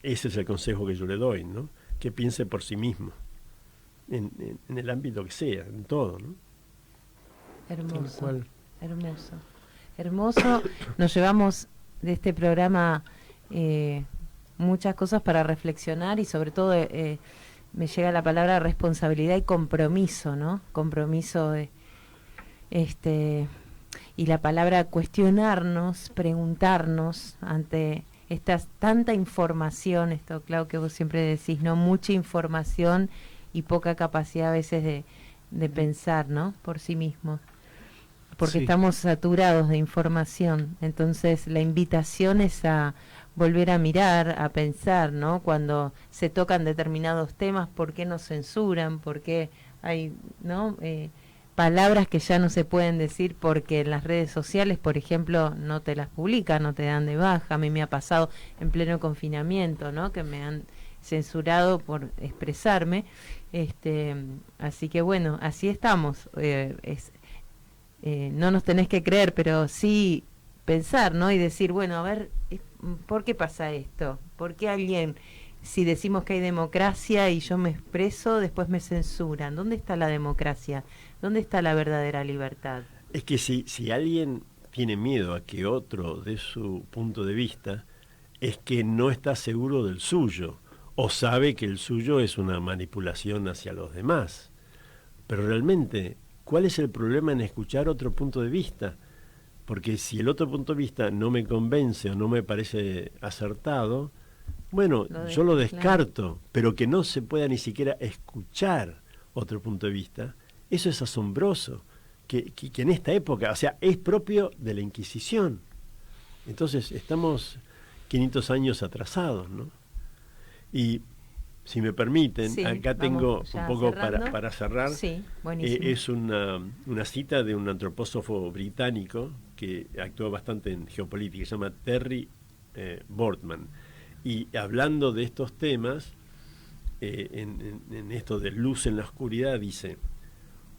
ese es el consejo que yo le doy, ¿no? Que piense por sí mismo, en el ámbito que sea, en todo, ¿no? Hermoso. Nos llevamos de este programa muchas cosas para reflexionar y sobre todo me llega la palabra responsabilidad y compromiso, ¿no? Compromiso de y la palabra cuestionarnos, preguntarnos ante tanta información, esto Clau que vos siempre decís, ¿no? Mucha información y poca capacidad a veces de pensar, ¿no? Por sí mismos. Porque estamos saturados de información. Entonces la invitación es a volver a mirar, a pensar, ¿no? Cuando se tocan determinados temas, ¿por qué nos censuran? ¿Por qué hay, ¿no? Palabras que ya no se pueden decir porque en las redes sociales, por ejemplo, no te las publican, no te dan de baja. A mí me ha pasado en pleno confinamiento, ¿no? Que me han censurado por expresarme. Así que bueno, así estamos. No nos tenés que creer, pero sí pensar, ¿no? Y decir, bueno, a ver, ¿por qué pasa esto? ¿Por qué alguien, si decimos que hay democracia y yo me expreso, después me censuran? ¿Dónde está la democracia? ¿Dónde está la verdadera libertad? Es que si alguien tiene miedo a que otro dé su punto de vista, es que no está seguro del suyo, o sabe que el suyo es una manipulación hacia los demás. Pero realmente, ¿cuál es el problema en escuchar otro punto de vista? Porque si el otro punto de vista no me convence o no me parece acertado, bueno, yo lo descarto, claro. Pero que no se pueda ni siquiera escuchar otro punto de vista, eso es asombroso, que en esta época, o sea, es propio de la Inquisición. Entonces estamos 500 años atrasados, ¿no? Y Si me permiten, Sí, acá tengo un poco cerrando. para cerrar. Sí, buenísimo. Es una cita de un antropósofo británico que actúa bastante en geopolítica, se llama Terry Boardman. Y hablando de estos temas, en esto de luz en la oscuridad, dice: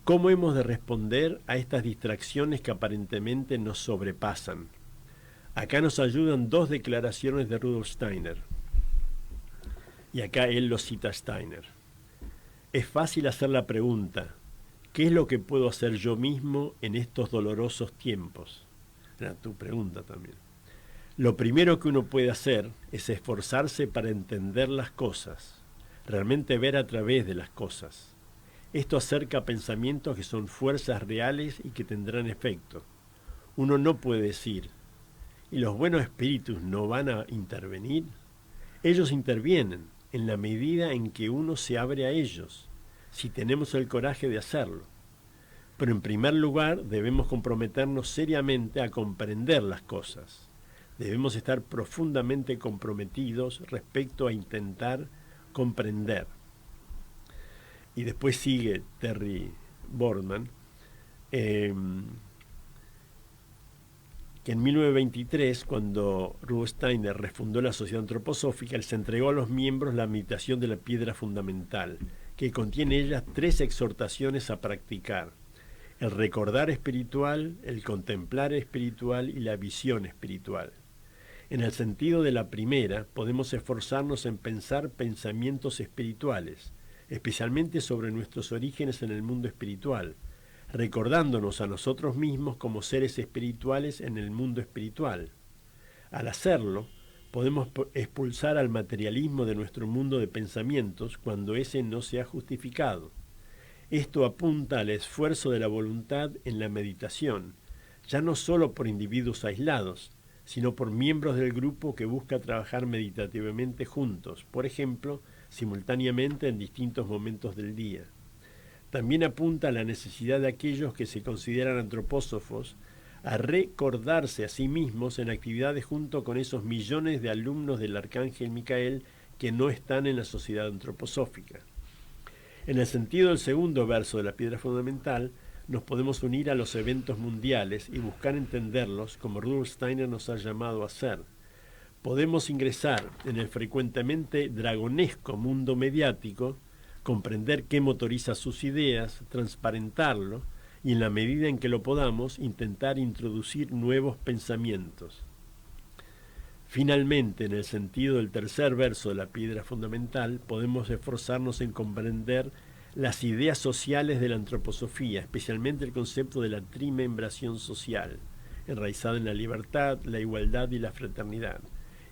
¿cómo hemos de responder a estas distracciones que aparentemente nos sobrepasan? Acá nos ayudan dos declaraciones de Rudolf Steiner. Y acá él lo cita a Steiner. Es fácil hacer la pregunta: ¿qué es lo que puedo hacer yo mismo en estos dolorosos tiempos? Era tu pregunta también. Lo primero que uno puede hacer es esforzarse para entender las cosas, realmente ver a través de las cosas. Esto acerca pensamientos que son fuerzas reales y que tendrán efecto. Uno no puede decir: ¿y los buenos espíritus no van a intervenir? Ellos intervienen en la medida en que uno se abre a ellos, si tenemos el coraje de hacerlo. Pero en primer lugar debemos comprometernos seriamente a comprender las cosas. Debemos estar profundamente comprometidos respecto a intentar comprender. Y después sigue Terry Boardman, que en 1923, cuando Rudolf Steiner refundó la Sociedad Antroposófica, él se entregó a los miembros la meditación de la piedra fundamental, que contiene ella 3 exhortaciones a practicar: el recordar espiritual, el contemplar espiritual y la visión espiritual. En el sentido de la primera, podemos esforzarnos en pensar pensamientos espirituales, especialmente sobre nuestros orígenes en el mundo espiritual, recordándonos a nosotros mismos como seres espirituales en el mundo espiritual. Al hacerlo, podemos expulsar al materialismo de nuestro mundo de pensamientos cuando ese no se ha justificado. Esto apunta al esfuerzo de la voluntad en la meditación, ya no solo por individuos aislados, sino por miembros del grupo que busca trabajar meditativamente juntos, por ejemplo, simultáneamente en distintos momentos del día. También apunta a la necesidad de aquellos que se consideran antropósofos a recordarse a sí mismos en actividades junto con esos millones de alumnos del Arcángel Micael que no están en la sociedad antroposófica. En el sentido del segundo verso de la piedra fundamental, nos podemos unir a los eventos mundiales y buscar entenderlos como Rudolf Steiner nos ha llamado a hacer. Podemos ingresar en el frecuentemente dragonesco mundo mediático, comprender qué motoriza sus ideas, transparentarlo y, en la medida en que lo podamos, intentar introducir nuevos pensamientos. Finalmente, en el sentido del tercer verso de la piedra fundamental, podemos esforzarnos en comprender las ideas sociales de la antroposofía, especialmente el concepto de la trimembración social, enraizada en la libertad, la igualdad y la fraternidad,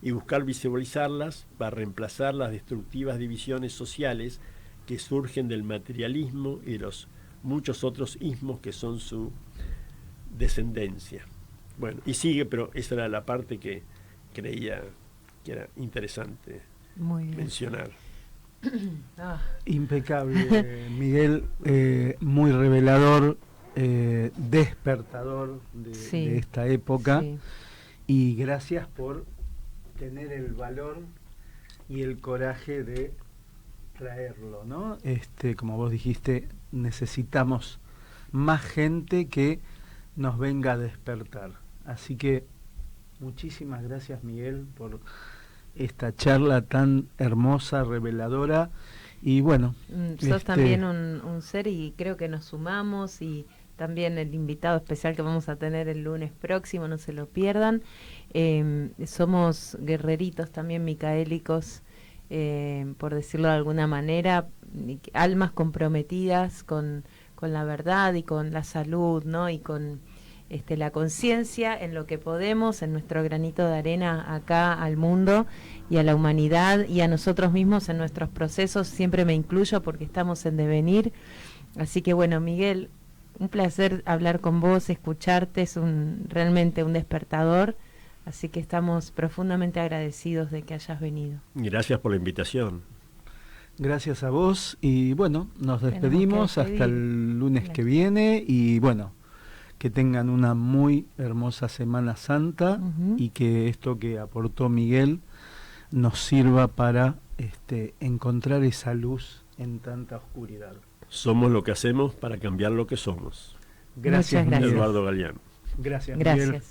y buscar visualizarlas para reemplazar las destructivas divisiones sociales que surgen del materialismo y de los muchos otros ismos que son su descendencia. Bueno, y sigue, pero esa era la parte que creía que era interesante mencionar. Impecable, Miguel, muy revelador, despertador de esta época, y gracias por tener el valor y el coraje de traerlo, ¿no? Como vos dijiste, necesitamos más gente que nos venga a despertar. Así que muchísimas gracias, Miguel, por esta charla tan hermosa, reveladora. Y bueno, sos también un ser, y creo que nos sumamos, y también el invitado especial que vamos a tener el lunes próximo, no se lo pierdan. Somos guerreritos también micaélicos, por decirlo de alguna manera, almas comprometidas con la verdad y con la salud, ¿no? Y con la conciencia en lo que podemos, en nuestro granito de arena acá al mundo y a la humanidad y a nosotros mismos en nuestros procesos. Siempre me incluyo porque estamos en devenir. Así que bueno, Miguel, un placer hablar con vos, escucharte, es realmente un despertador. Así que estamos profundamente agradecidos de que hayas venido. Gracias por la invitación. Gracias a vos, y bueno, nos despedimos hasta el lunes que viene, y bueno, que tengan una muy hermosa Semana Santa, y que esto que aportó Miguel nos sirva para encontrar esa luz en tanta oscuridad. Somos lo que hacemos para cambiar lo que somos. Gracias, Muchas gracias. Eduardo Galeano. Gracias, Gracias. Miguel.